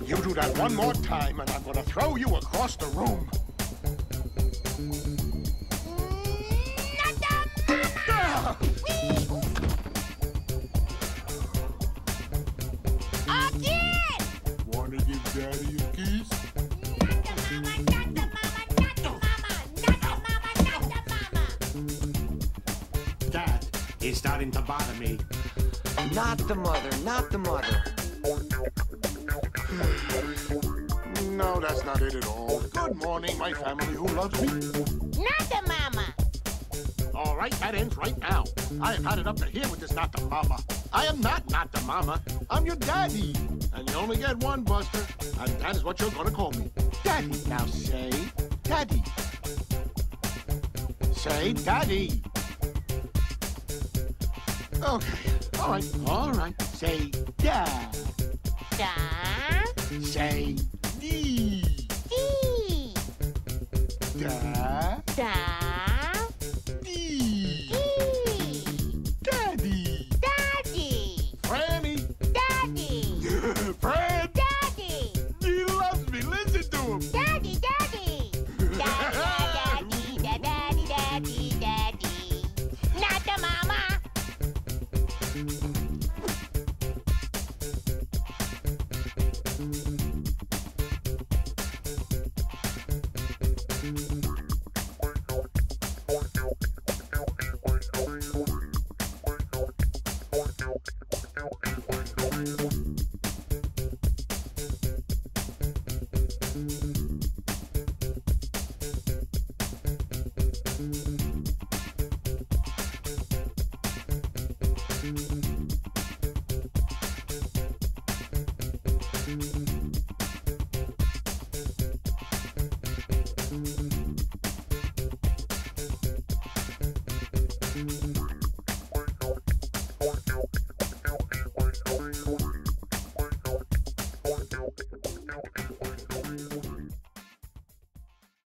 You do that one more time, and I'm going to throw you across the room. Want to give Daddy a kiss? Dad is starting to bother me. Not the mother, not the mother. No, that's not it at all. Good morning, my family who loves me. Not the mama. All right, that ends right now. I have had it up to here with this not the mama. I am not the mama. I'm your daddy. And you only get one, Buster. And that is what you're going to call me. Daddy. Now say daddy. Say daddy. Okay. All right. Say dad. Da. Say dee. Dee. Da. Da. Dee. Dee. Daddy. Daddy. Franny. Daddy. Fred. Daddy. He loves me. Listen to him. Daddy. Daddy. Daddy. Daddy. Daddy. Daddy. Not the mama.